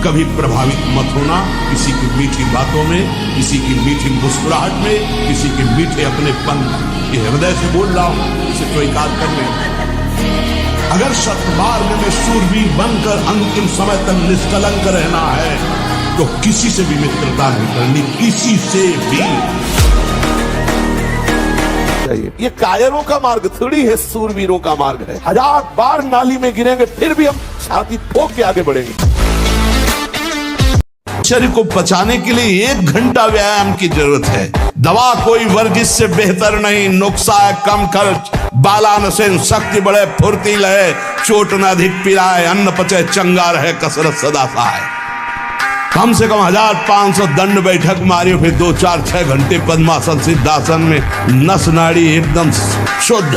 कभी प्रभावित मत होना किसी की मीठी बातों में, किसी की मीठी मुस्कुराहट में, किसी के मीठे अपनेपन में। ये हृदय से बोल रहा हूं, इसे स्वीकार कर ले। अगर सत्मार्ग में शूरवीर बनकर अंतिम समय तक निष्कलंक रहना है तो किसी से भी मित्रता नहीं करनी, किसी से भी। ये कायरों का मार्ग थोड़ी है, सूरवीरों का मार्ग है। 1000 बार नाली में गिरेंगे फिर भी हम छाती ठोक के आगे बढ़ेंगे। शरीर को पचाने के लिए 1 घंटा व्यायाम की जरूरत है। दवा कोई वर्जिश से बेहतर नहीं, नुस्खा है कम खर्च, बालानसेन शक्ति बढ़े, फुर्ती लहे, चोट न अधिक पिराए, अन्न पचे चंगा रहे, कसरत सदा सहाय। कम से कम 1500 दंड बैठक मारियो, फिर 2, 4, 6 घंटे पद्मासन सिद्धासन में नस नाड़ी एकदम शुद्ध,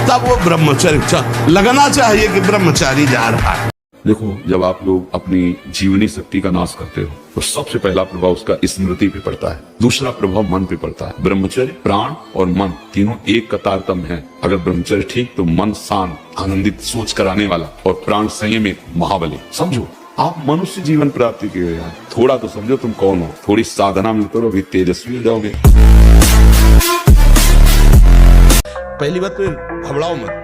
तब वो ब्रह्मचर्य लगना चाहिए कि ब्रह्मचारी जा रहा है। देखो, जब आप लोग अपनी जीवनी शक्ति का नाश करते हो तो सबसे पहला प्रभाव उसका स्मृति पे पड़ता है, दूसरा प्रभाव मन पे पड़ता है। ब्रह्मचर्य, प्राण और मन तीनों एक कतार तम है। अगर ब्रह्मचर्य ठीक तो मन शांत, आनंदित, सोच कराने वाला, और प्राण संयमित, महाबली। समझो, आप मनुष्य जीवन प्राप्ति के लिए थोड़ा तो समझो तुम कौन हो। थोड़ी साधना में करो, अभी तेजस्वी हो जाओगे। पहली बात तो घबराओ मत।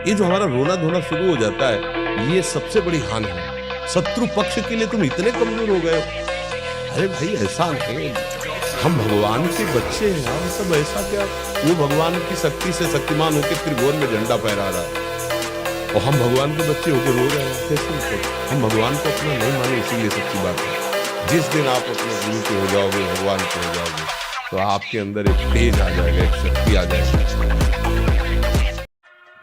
ये जो हमारा रोना धोना शुरू हो जाता है, ये सबसे बड़ी हानि है। शत्रु पक्ष के लिए तुम इतने कमजोर हो गए हो। अरे भाई, ऐसा नहीं, हम भगवान के बच्चे हैं, हम सब ऐसा क्या। वो भगवान की शक्ति से शक्तिमान होकर त्रिभुवन में झंडा फहरा रहा है और हम भगवान के बच्चे होकर रो रहे हैं। कैसे? हम भगवान को अपना नहीं माने, इसीलिए सच्ची बात है। जिस दिन आप अपने गुरु के हो जाओगे, भगवान के हो जाओगे, तो आपके अंदर एक तेज आ जाएगा, एक शक्ति आ जाएगी।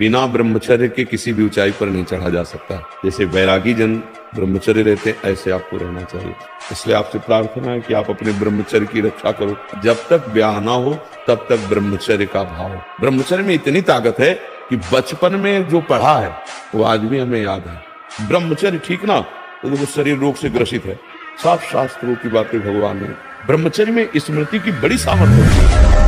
बिना ब्रह्मचर्य के किसी भी ऊंचाई पर नहीं चढ़ा जा सकता। जैसे वैरागी जन ब्रह्मचर्य रहते, ऐसे आपको रहना चाहिए। इसलिए आपसे प्रार्थना है कि आप अपने ब्रह्मचर्य की रक्षा करो। जब तक ब्याह ना हो तब तक ब्रह्मचर्य का भाव। ब्रह्मचर्य में इतनी ताकत है कि बचपन में जो पढ़ा है वो आज भी हमें याद है। ब्रह्मचर्य ठीक ना, तो वो शरीर रोग से ग्रसित है। साफ शास्त्रों की बातें भगवान ने। ब्रह्मचर्य में स्मृति की बड़ी सामर्थ्य होती है।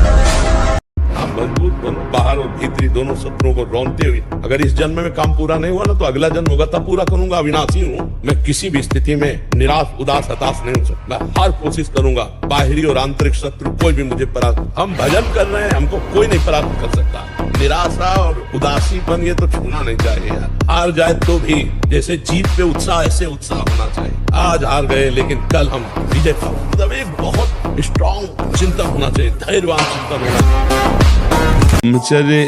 मजबूत बनो, बाहर और भीतरी दोनों शत्रुओं को रौंदते हुए। अगर इस जन्म में काम पूरा नहीं हुआ ना, तो अगला जन्म होगा, तब पूरा करूंगा। अविनाशी हूँ मैं, किसी भी स्थिति में निराश, उदास, हताश नहीं हो सकता। मैं हर कोशिश करूंगा, बाहरी और आंतरिक शत्रु कोई भी मुझे परास्त। हम भजन कर रहे हैं, हमको कोई नहीं परास्त कर सकता। निराशा और उदासीपन ये तो छूना नहीं चाहिए यार। हार जाए तो भी जैसे जीत पे उत्साह, ऐसे उत्साह होना चाहिए। आज हार गए लेकिन कल हम विजय पाओ। मतलब एक बहुत स्ट्रॉन्ग चिंतन होना चाहिए, धैर्यवान चिंतन होना चाहिए। ब्रह्मचर्य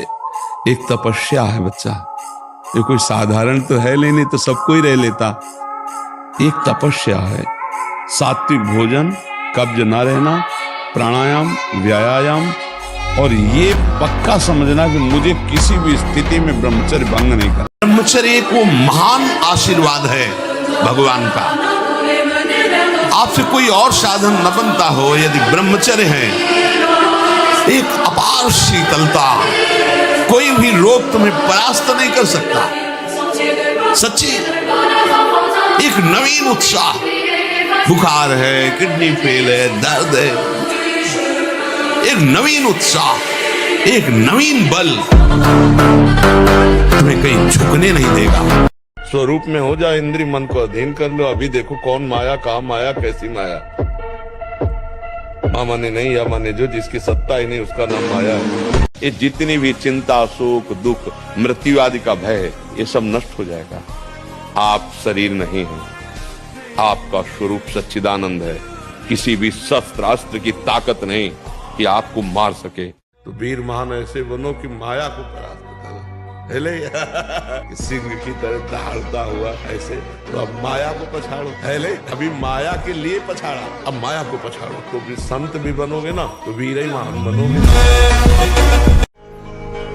एक तपस्या है बच्चा। ये कोई साधारण तो है नहीं तो सबको ही रह लेता। एक तपस्या है। सात्विक भोजन, कब्ज न रहना, प्राणायाम, व्यायाम, और ये पक्का समझना कि मुझे किसी भी स्थिति में ब्रह्मचर्य भंग नहीं करना। ब्रह्मचर्य एक वो महान आशीर्वाद है भगवान का। आपसे कोई और साधन न बनता हो, यदि ब्रह्मचर्य है, एक अपार शीतलता, कोई भी रोग तुम्हें परास्त नहीं कर सकता। सच्ची एक नवीन उत्साह, बुखार है, किडनी फेल है, दर्द है, एक नवीन उत्साह, एक नवीन बल तुम्हें कहीं झुकने नहीं देगा। स्वरूप में हो जाए, इंद्रिय मन को अधीन कर लो। अभी देखो कौन माया, कहाँ माया, कैसी माया। माने नहीं या माने जो, जिसकी सत्ता ही नहीं उसका नाम माया है। ये जितनी भी चिंता, शोक, दुख, मृत्यु आदि का भय है, ये सब नष्ट हो जाएगा। आप शरीर नहीं है, आपका स्वरूप सच्चिदानंद है। किसी भी शस्त्र अस्त्र की ताकत नहीं कि आपको मार सके। तो वीर महान ऐसे बनो कि माया को परास्त करो। सिंह की तरह दहाड़ता हुआ ऐसे, तो अब माया को पछाड़ो। पहले अभी माया के लिए पछाड़ा, अब माया को पछाड़ो। तो भी संत भी बनोगे ना, तो वीर ही महान बनोगे।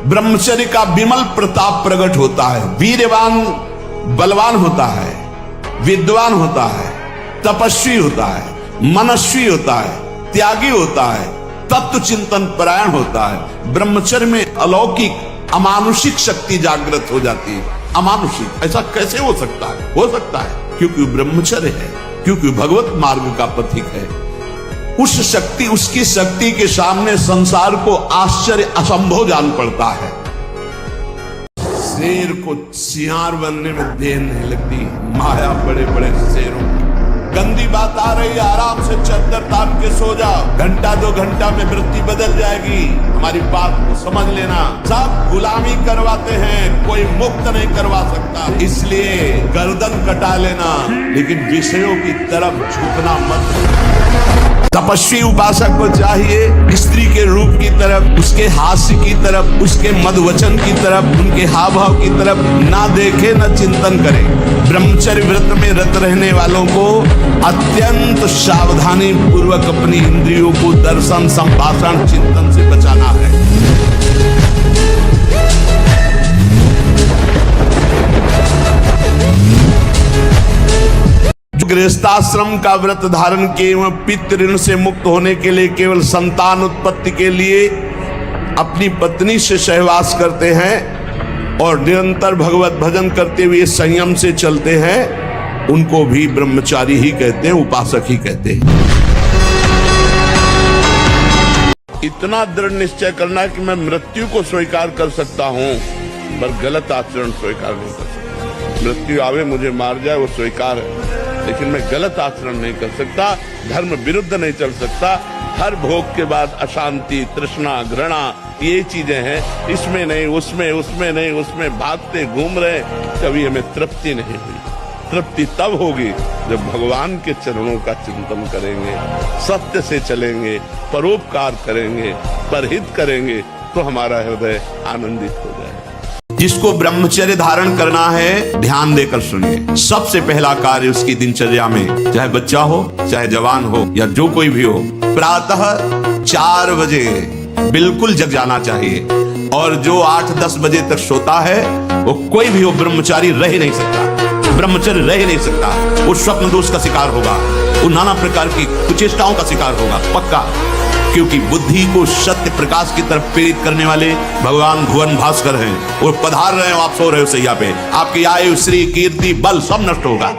ब्रह्मचर्य का विमल प्रताप प्रकट होता है। वीरवान बलवान होता है, विद्वान होता है, तपस्वी होता है, मनस्वी होता है, त्यागी होता है, तत्व चिंतन परायण होता है। ब्रह्मचर्य में अलौकिक अमानुषिक शक्ति जागृत हो जाती है। अमानुषिक ऐसा कैसे हो सकता है? हो सकता है क्योंकि ब्रह्मचर्य है, क्योंकि भगवत मार्ग का पथिक है। उस शक्ति, उसकी शक्ति के सामने संसार को आश्चर्य असंभव जान पड़ता है। शेर को सियार बनने में देर नहीं लगती, माया बड़े बड़े शेरों की। गंदी बात आ रही है, आराम से चद्दर तान के सो जाओ, घंटा 2 घंटा में वृत्ति बदल जाएगी। हमारी बात को समझ लेना, सब गुलामी करवाते हैं, कोई मुक्त नहीं करवा सकता। इसलिए गर्दन कटा लेना, लेकिन विषयों की तरफ झुकना मत। तपस्वी उपासक को चाहिए स्त्री के रूप की तरफ, उसके हास्य की तरफ, उसके मधुवचन की तरफ, उनके हाव भाव की तरफ ना देखे, न चिंतन करे। ब्रह्मचर्य व्रत में रत रहने वालों को अत्यंत सावधानी पूर्वक अपनी इंद्रियों को दर्शन, संभाषण, चिंतन से बचाना है। गृहस्थाश्रम का व्रत धारण किए एवं पितृ ऋण से मुक्त होने के लिए, केवल संतान उत्पत्ति के लिए अपनी पत्नी से सहवास करते हैं और निरंतर भगवत भजन करते हुए संयम से चलते हैं, उनको भी ब्रह्मचारी ही कहते हैं, उपासक ही कहते हैं। इतना दृढ़ निश्चय करना है कि मैं मृत्यु को स्वीकार कर सकता हूं, पर गलत आचरण स्वीकार नहीं कर सकता। मृत्यु आवे मुझे मार जाए वो स्वीकार है, लेकिन मैं गलत आचरण नहीं कर सकता, धर्म विरुद्ध नहीं चल सकता। हर भोग के बाद अशांति, तृष्णा, घृणा, ये चीजें हैं, इसमें नहीं, उसमें, उसमें नहीं, उसमें भागते घूम रहे, कभी हमें तृप्ति नहीं हुई। तृप्ति तब होगी जब भगवान के चरणों का चिंतन करेंगे, सत्य से चलेंगे, परोपकार करेंगे, परहित करेंगे, तो हमारा हृदय आनंदित हो जाएगा। जिसको ब्रह्मचर्य धारण करना है, ध्यान देकर सुनिए। सबसे पहला कार्य उसकी दिनचर्या में, चाहे बच्चा हो, चाहे जवान हो, या जो कोई भी हो, प्रातः 4 बजे बिल्कुल जग जाना चाहिए। और जो 8-10 बजे तक सोता है, वो कोई भी हो, ब्रह्मचारी रह ही नहीं सकता, ब्रह्मचर्य रह ही नहीं सकता। वो स्वप्न दोष का शिकार होगा, वो नाना प्रकार की कुचेष्टाओं का शिकार होगा, पक्का। क्योंकि बुद्धि को सत्य प्रकाश की तरफ प्रेरित करने वाले भगवान भुवन भास्कर हैं। वो पधार रहे हो, आप सो रहे हो सैया पे, आपकी आयु, श्री, कीर्ति, बल सब नष्ट होगा।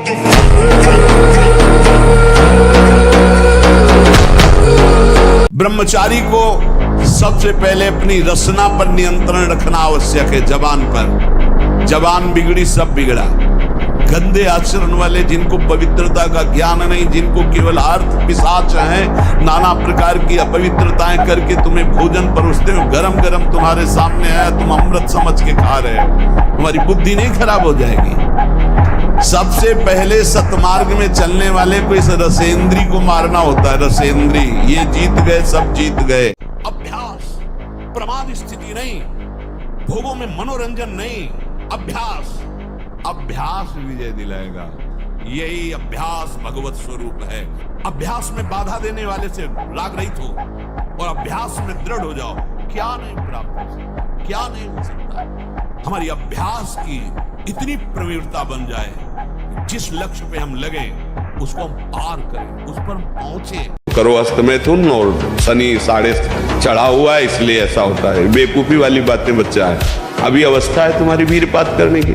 ब्रह्मचारी को सबसे पहले अपनी रसना पर नियंत्रण रखना आवश्यक है। जबान पर, जबान बिगड़ी सब बिगड़ा। गंदे आचरण वाले, जिनको पवित्रता का ज्ञान नहीं, जिनको केवल अर्थ पिशाच हैं, नाना प्रकार की अपवित्रताएं करके तुम्हें भोजन परोसते हो, गरम गरम तुम्हारे सामने आया, तुम अमृत समझ के खा रहे हो, तुम्हारी बुद्धि नहीं खराब हो जाएगी। सबसे पहले सतमार्ग में चलने वाले को इस रसेंद्री को मारना होता है। रसेंद्री, ये जीत गए, सब जीत गए। अभ्यास, प्रमाद स्थिति नहीं, भोगों में मनोरंजन नहीं, अभ्यास। अभ्यास विजय दिलाएगा। यही अभ्यास भगवत स्वरूप है। अभ्यास में बाधा देने वाले से राग रहित हो और अभ्यास में दृढ़ हो जाओ। क्या नहीं प्राप्त हो सकता, क्या नहीं हो सकता। हमारी अभ्यास की इतनी प्रवीणता बन जाए, जिस लक्ष्य पे हम लगे उसको हम पार करें, उस पर हम पहुंचे। करो अस्त मैथुन और शनि 6.5 चढ़ा हुआ है, इसलिए ऐसा होता है। बेवकूफी वाली बातें बच्चा है, अभी अवस्था है तुम्हारी वीरपात करने की।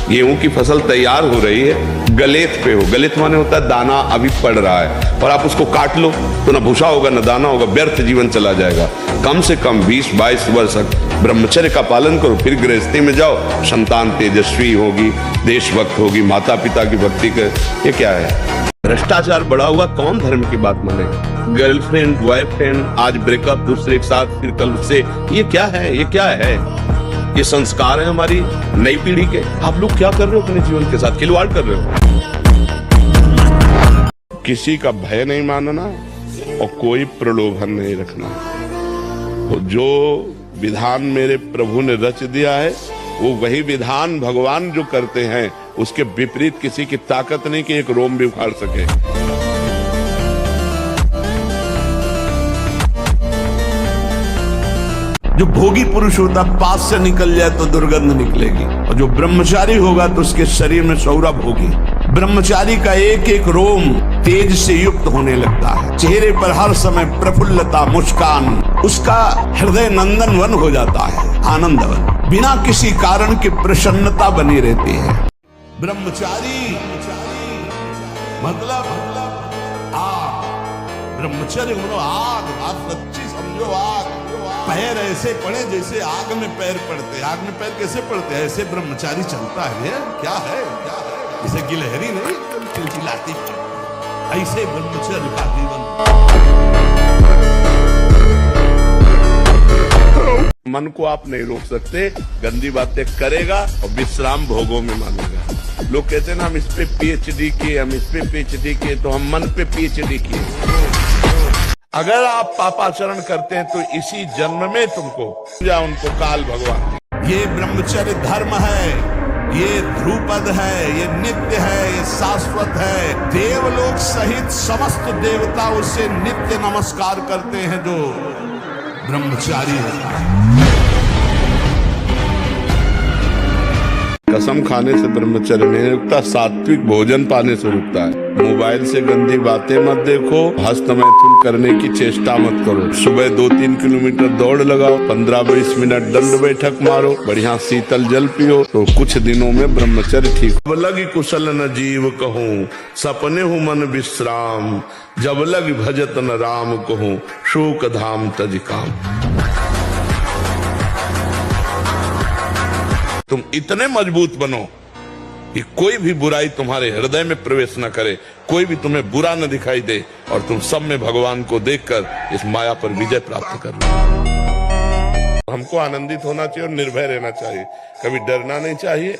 गेहूं की फसल तैयार हो रही है, गलेत पे हो, गलेत माने होता है दाना अभी पड़ रहा है, और आप उसको काट लो तो ना भूसा होगा ना दाना होगा, व्यर्थ जीवन चला जाएगा। कम से कम 20-22 वर्ष ब्रह्मचर्य का पालन करो, फिर गृहस्थी में जाओ, संतान तेजस्वी होगी, देशभक्त होगी, माता पिता की भक्ति कर। ये क्या है? भ्रष्टाचार बढ़ा हुआ, कौन धर्म की बात मानेगा? गर्लफ्रेंड, बॉयफ्रेंड, आज ब्रेकअप, दूसरे के साथ, फिर कल से, ये क्या है? ये क्या है? ये संस्कार है हमारी नई पीढ़ी के। आप लोग क्या कर रहे हो अपने जीवन के साथ? खिलवाड़ कर रहे हो। किसी का भय नहीं मानना और कोई प्रलोभन नहीं रखना। तो जो विधान मेरे प्रभु ने रच दिया है, वो वही विधान भगवान जो करते हैं, उसके विपरीत किसी की ताकत नहीं कि एक रोम भी उखाड़ सके। जो भोगी पुरुष होता, पास से निकल जाए तो दुर्गंध निकलेगी, और जो ब्रह्मचारी होगा तो उसके शरीर में सौरभ होगी। ब्रह्मचारी का एक एक रोम तेज से युक्त होने लगता है, चेहरे पर हर समय प्रफुल्लता, मुस्कान, उसका हृदय नंदनवन हो जाता है, आनंदवन, बिना किसी कारण की प्रसन्नता बनी रहती है। ब्रह्मचारी मतलब आग, ब्रह्मचर्य आग, आप सच्ची समझो, आग। पैर ऐसे पड़े जैसे आग में पैर पड़ते। आग में पैर कैसे पड़ते हैं? ऐसे ब्रह्मचारी चलता है। क्या है जैसे गिलहरी नहीं चिलचिलाती, ऐसे ब्रह्मचर्य का जीवन। मन को आप नहीं रोक सकते, गंदी बातें करेगा और विश्राम भोगों में मानेगा। लोग कहते हैं ना हम इस पे पीएचडी किए, हम इस पे पीएचडी किए, तो हम मन पे पीएचडी किए। अगर आप पापाचरण करते हैं तो इसी जन्म में तुमको या उनको काल भगवान। ये ब्रह्मचर्य धर्म है, ये ध्रुपद है, ये नित्य है, ये शाश्वत है। देवलोक सहित समस्त देवता उससे नित्य नमस्कार करते हैं जो ब्रह्मचारी होता है। कसम खाने से ब्रह्मचर्य नहीं रुकता, सात्विक भोजन पाने से रुकता है। मोबाइल से गंदी बातें मत देखो, हस्तमैथुन करने की चेष्टा मत करो। सुबह 2-3 किलोमीटर दौड़ लगाओ, 15-20 मिनट दंड बैठक मारो, बढ़िया शीतल जल पियो, तो कुछ दिनों में ब्रह्मचर्य ठीक। जब लगी कुशल न जीव कहूँ, सपने हूँ मन विश्राम, जब लगी भजत न राम कहूँ, शोक धाम तज काम। तुम इतने मजबूत बनो कि कोई भी बुराई तुम्हारे हृदय में प्रवेश न करे, कोई भी तुम्हें बुरा न दिखाई दे, और तुम सब में भगवान को देखकर इस माया पर विजय प्राप्त कर लो। हमको आनंदित होना चाहिए और निर्भय रहना चाहिए, कभी डरना नहीं चाहिए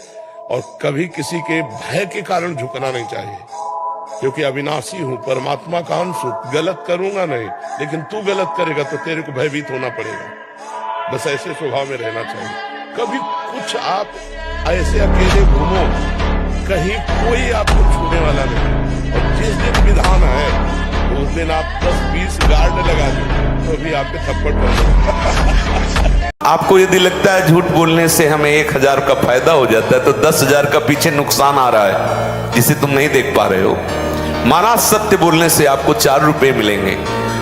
और कभी किसी के भय के कारण झुकना नहीं चाहिए, क्योंकि अविनाशी हूं, परमात्मा का अंश हूं, गलत करूंगा नहीं, लेकिन तू गलत करेगा तो तेरे को भयभीत होना पड़ेगा। बस ऐसे स्वभाव में रहना चाहिए। कभी कुछ आप ऐसे अकेले घूमो, कहीं कोई आपको छूने वाला नहीं, और जिस दिन विधान है उस दिन आप 10-20 गार्ड लगा दो तो भी आपके थप्पड़ पड़। आपको यदि लगता है झूठ बोलने से हमें 1000 का फायदा हो जाता है, तो 10,000 का पीछे नुकसान आ रहा है जिसे तुम नहीं देख पा रहे हो। माना सत्य बोलने से आपको 4 रुपए मिलेंगे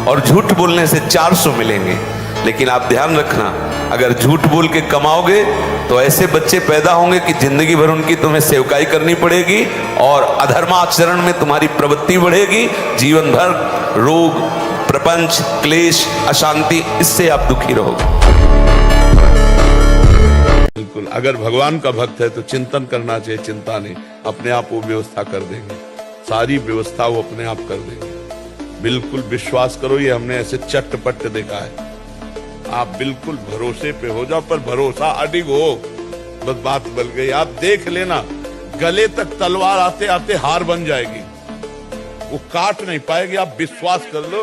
और झूठ बोलने से 400 मिलेंगे, लेकिन आप ध्यान रखना, अगर झूठ बोल के कमाओगे तो ऐसे बच्चे पैदा होंगे कि जिंदगी भर उनकी तुम्हें सेवकाई करनी पड़ेगी और अधर्माचरण में तुम्हारी प्रवृत्ति बढ़ेगी। जीवन भर रोग, प्रपंच, क्लेश, अशांति, इससे आप दुखी रहोगे। बिल्कुल, अगर भगवान का भक्त है तो चिंतन करना चाहिए, चिंता नहीं, अपने आप वो व्यवस्था कर देंगे, सारी व्यवस्था वो अपने आप कर देंगे। बिल्कुल विश्वास करो, ये हमने ऐसे चट्टपट देखा है। आप बिल्कुल भरोसे पे हो जाओ, पर भरोसा अडिग हो, बस बात बन गई। आप देख लेना, गले तक तलवार आते आते हार बन जाएगी, वो काट नहीं पाएगी, आप विश्वास कर लो।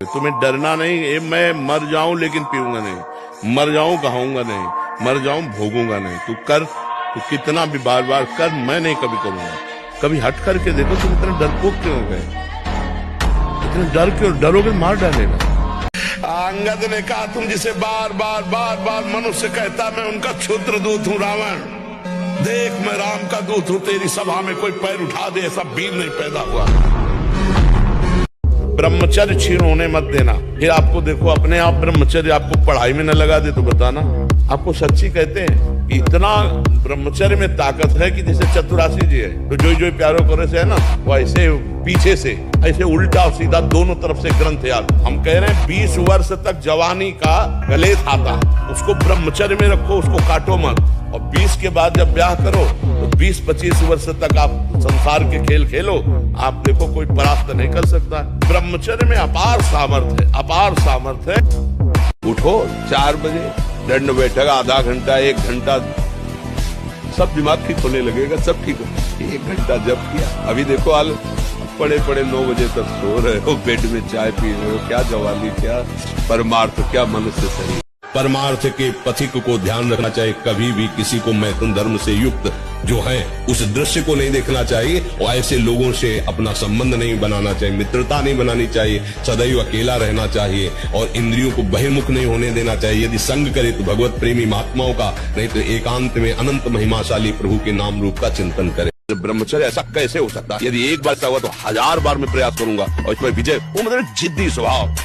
तुम्हें डरना नहीं, मैं मर जाऊं लेकिन पीऊंगा नहीं, मर जाऊं कहूंगा नहीं, मर जाऊं भोगूंगा नहीं। तू कर, तू कितना भी बार बार कर, मैं नहीं कभी करूंगा। कभी हट करके देखो, तुम इतने डरपोक क्यों हो गए? इतने डर क्यों? डरोगे मार डालेगा। अंगद ने कहा, तुम जिसे बार बार मनुष्य कहता, मैं उनका क्षुद्र दूत हूं रावण, देख मैं राम का दूत हूं, तेरी सभा में कोई पैर उठा दे ऐसा वीर नहीं पैदा हुआ। ब्रह्मचर्य क्षीण होने मत देना। फिर आपको देखो, अपने आप ब्रह्मचर्य आपको पढ़ाई में न लगा दे तो बताना। आपको सच्ची कहते हैं कि इतना ब्रह्मचर्य में ताकत है कि जैसे चतुरासी जी है, तो जो प्यारो करे से है ना, वो ऐसे पीछे से ऐसे उल्टा और सीधा दोनों तरफ से ग्रंथ याद। हम कह रहे हैं 20 वर्ष तक जवानी का गले खाता, उसको ब्रह्मचर्य में रखो, उसको काटो मत, और 20 के बाद जब ब्याह करो तो 20-25 वर्ष तक आप संसार के खेल खेलो, आप देखो कोई परास्त नहीं कर सकता। ब्रह्मचर्य में अपार सामर्थ्य है, अपार सामर्थ्य है। उठो 4 बजे, दंड बैठक आधा घंटा 1 घंटा, सब दिमाग ठीक होने लगेगा, सब ठीक हो। 1 घंटा जब किया, अभी देखो हाल, पड़े 9 बजे तक सो रहे हो, बेड में चाय पी रहे हो, क्या जवानी, क्या परमार्थ, क्या मनुष्य शरीर। परमार्थ के पथिक को ध्यान रखना चाहिए, कभी भी किसी को मैथुन धर्म से युक्त जो है उस दृश्य को नहीं देखना चाहिए, और ऐसे लोगों से अपना संबंध नहीं बनाना चाहिए, मित्रता नहीं बनानी चाहिए, सदैव अकेला रहना चाहिए और इंद्रियों को बहिर्मुख नहीं होने देना चाहिए। यदि संग करे तो भगवत प्रेमी महात्माओं का, नहीं तो एकांत में अनंत महिमाशाली प्रभु के नाम रूप का चिंतन करे। ब्रह्मचर्य ऐसा कैसे हो सकता है? यदि एक बार हुआ तो 1000 बार मैं प्रयास करूंगा और इसमें विजय, वो मतलब जिद्दी स्वभाव।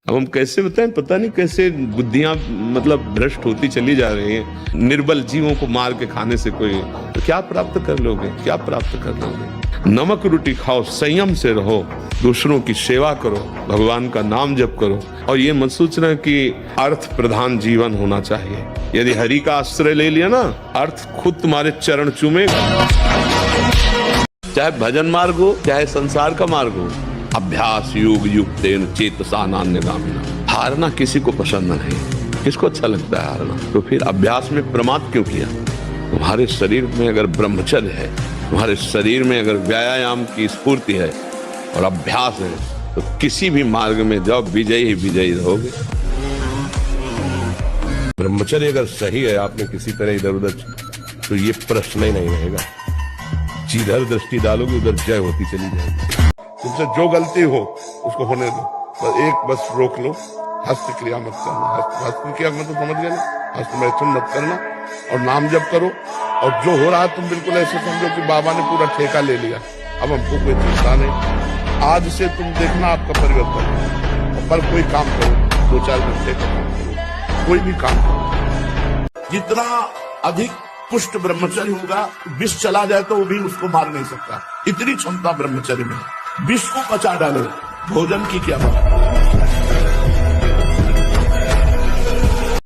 अब हम कैसे बताएं, पता नहीं कैसे बुद्धियां मतलब भ्रष्ट होती चली जा रही हैं। निर्बल जीवों को मार के खाने से कोई तो क्या प्राप्त कर लोगे, क्या प्राप्त कर लोगे? नमक रोटी खाओ, संयम से रहो, दूसरों की सेवा करो, भगवान का नाम जप करो, और ये मत सोचना कि अर्थ प्रधान जीवन होना चाहिए। यदि हरि का आश्रय ले लिया ना, अर्थ खुद तुम्हारे चरण चूमेगा। चाहे भजन मार्ग हो, चाहे संसार का मार्ग हो, अभ्यास योग युक्तेन चेतसा नान्यगामिना। हारना किसी को पसंद नहीं, किसको अच्छा लगता है हारना? तो फिर अभ्यास में प्रमाद क्यों किया? तुम्हारे शरीर में अगर ब्रह्मचर्य है, तुम्हारे शरीर में अगर व्यायाम की स्फूर्ति है और अभ्यास है, तो किसी भी मार्ग में जाओ, विजयी ही विजयी रहोगे। ब्रह्मचर्य अगर सही है, आपने किसी तरह इधर उधर, तो ये प्रश्न ही नहीं रहेगा। जिधर दृष्टि डालोगे उधर जय होती चली जाएगी। तुमसे जो गलती हो उसको होने दो, बस रोक लो, हस्त क्रिया मत करना। हस्त क्रिया मतलब समझ गए ना, हस्तमैथुन मत करना और नाम जप करो। और जो हो रहा है तुम बिल्कुल ऐसे समझो कि बाबा ने पूरा ठेका ले लिया, अब हमको कोई चिंता नहीं। आज से तुम देखना आपका परिवर्तन। पर कोई काम करो, 2-4 घंटे का काम करो, कोई भी काम करो। जितना अधिक पुष्ट ब्रह्मचर्य होगा, विष चला जाए तो वो भी उसको मार नहीं सकता, इतनी क्षमता ब्रह्मचर्य में। विष को बचा डालो, भोजन की क्या बात।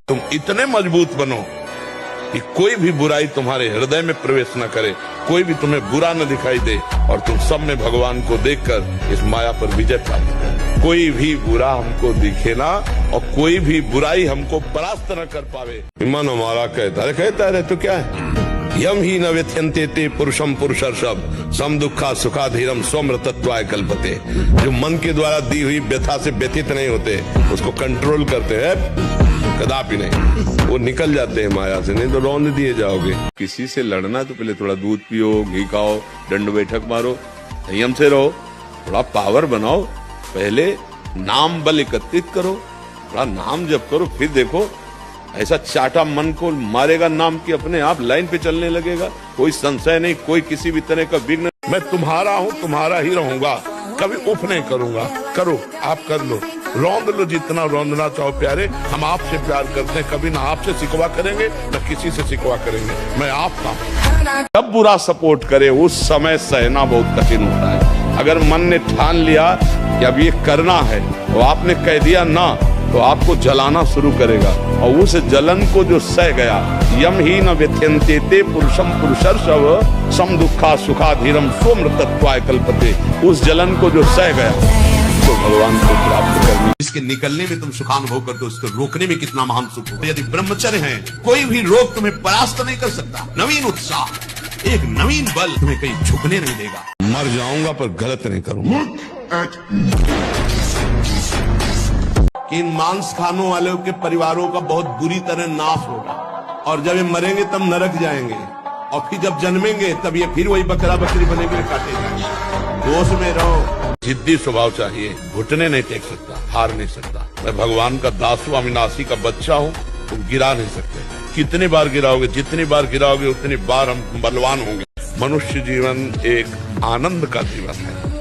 तुम इतने मजबूत बनो कि कोई भी बुराई तुम्हारे हृदय में प्रवेश न करे, कोई भी तुम्हें बुरा न दिखाई दे, और तुम सब में भगवान को देखकर इस माया पर विजय प्राप्त करो। कोई भी बुरा हमको दिखे ना, और कोई भी बुराई हमको परास्त न कर पावे। मन हमारा कहता है तो क्या है? यम ही न व्यथ्यन्ते ते पुरुषम पुरुषर्षभ सम दुखा सुखा धीरम स्वमृतत्वाय कल्पते। जो मन के द्वारा दी हुई व्यथा से व्यथित नहीं होते, उसको कंट्रोल करते हैं, कदापि नहीं, वो निकल जाते हैं माया से, नहीं तो रौंद दिए जाओगे। किसी से लड़ना तो पहले थोड़ा दूध पियो, घी खाओ, दंड बैठक मारो, संयम से रहो, थोड़ा पावर बनाओ, पहले नाम बल एकत्रित करो, थोड़ा नाम जप करो, फिर देखो ऐसा चाटा मन को मारेगा नाम की अपने आप लाइन पे चलने लगेगा। कोई संशय नहीं, कोई किसी भी तरह का विघ्न। मैं तुम्हारा हूँ, तुम्हारा ही रहूंगा, कभी उफ नहीं करूंगा। करो, आप कर लो, रौंद लो जितना रौंदना चाहो प्यारे। हम आपसे प्यार करते हैं, कभी ना आपसे सिकवा करेंगे न किसी से सिकवा करेंगे। मैं आपका हूँ। जब बुरा सपोर्ट करे उस समय सहना बहुत कठिन होता है। अगर मन ने ठान लिया कि अब ये करना है, तो आपने कह दिया ना, तो आपको जलाना शुरू करेगा, और उस जलन को जो सह गया, यम ही न व्यथ्यन्ते ते पुरुषम पुरुषर्षभ सम दुखा सुखा धीरम स्वमृतत्वाय कल्पते। उस जलन को जो सह गया, तो भगवान को प्राप्त करनी। इसके निकलने में तुम सुखानुभव करते हो, उसको रोकने में कितना महान सुख हो। यदि ब्रह्मचर्य है, कोई भी रोग तुम्हें परास्त नहीं कर सकता। नवीन उत्साह, एक नवीन बल तुम्हें कहीं झुकने नहीं देगा। मर जाऊंगा पर गलत नहीं करूंगा। कि इन मांस खानों वालों के परिवारों का बहुत बुरी तरह नाश होगा, और जब ये मरेंगे तब नरक जाएंगे, और फिर जब जन्मेंगे तब ये फिर वही बकरा बकरी बनेंगे, काटे जाएंगे। दोष में रहो, जिद्दी स्वभाव चाहिए, घुटने नहीं टेक सकता, हार नहीं सकता। मैं भगवान का दास हूं, अविनाशी का बच्चा हूं, तुम गिरा नहीं सकते। कितनी बार गिराओगे, जितनी बार गिराओगे उतनी बार हम बलवान होंगे। मनुष्य जीवन एक आनंद का जीवन है।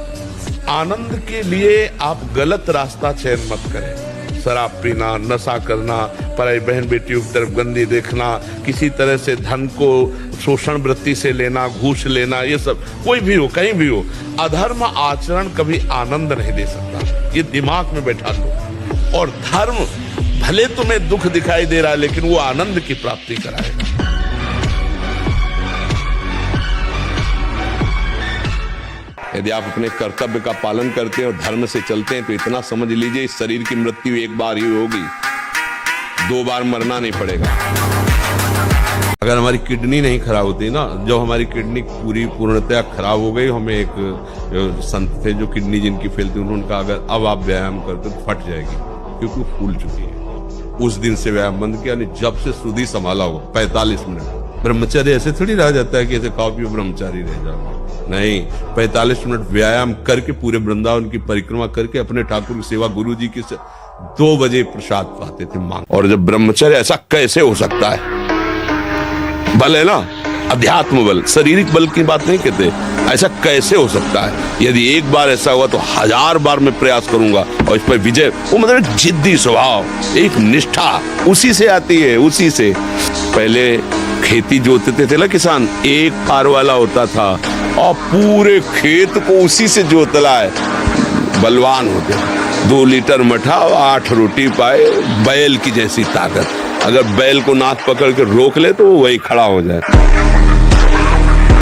आनंद के लिए आप गलत रास्ता चयन मत करें। शराब पीना, नशा करना, पराई बहन बेटियों की तरफ गंदी देखना, किसी तरह से धन को शोषण वृत्ति से लेना, घूस लेना, ये सब कोई भी हो, कहीं भी हो, अधर्म आचरण कभी आनंद नहीं दे सकता। ये दिमाग में बैठा लो। और धर्म भले तुम्हें दुख दिखाई दे रहा है, लेकिन वो आनंद की प्राप्ति कराएगा। यदि आप अपने कर्तव्य का पालन करते हैं और धर्म से चलते हैं, तो इतना समझ लीजिए, इस शरीर की मृत्यु एक बार ही होगी, 2 बार मरना नहीं पड़ेगा। अगर हमारी किडनी नहीं खराब होती ना, जो हमारी किडनी पूर्णतः खराब हो गई, हमें एक संत थे जो किडनी जिनकी फेल थी, उन्होंने कहा अगर अब आप व्यायाम करते तो फट जाएगी, क्योंकि वो फूल चुकी है। उस दिन से व्यायाम बंद किया, जब से सुधी संभाला हो 45 मिनट। ब्रह्मचर्य ऐसे थोड़ी रह जाता है कि ऐसे खाओ पियो ब्रह्मचारी रह जाओ, नहीं। 45 मिनट व्यायाम करके, पूरे वृंदावन की परिक्रमा करके, अपने ठाकुर की सेवा, गुरु जी की 2 बजे प्रसाद पाते थे मांग। और जब ब्रह्मचर्य, ऐसा कैसे हो सकता है? बल है ना, अध्यात्म बल, शारीरिक बल की बात नहीं कहते। ऐसा कैसे हो सकता है? यदि एक बार ऐसा हुआ तो 1000 बार मैं प्रयास करूंगा और इस पर विजय। वो मतलब एक जिद्दी स्वभाव, एक निष्ठा उसी से आती है, उसी से। पहले खेती जोतते थे ना किसान, एक पार वाला होता था और पूरे खेत को उसी से जोतला है। बलवान होते, 2 लीटर मठा और 8 रोटी पाए, बैल की जैसी ताकत। अगर बैल को नाक पकड़ के रोक ले तो वो वही खड़ा हो जाए।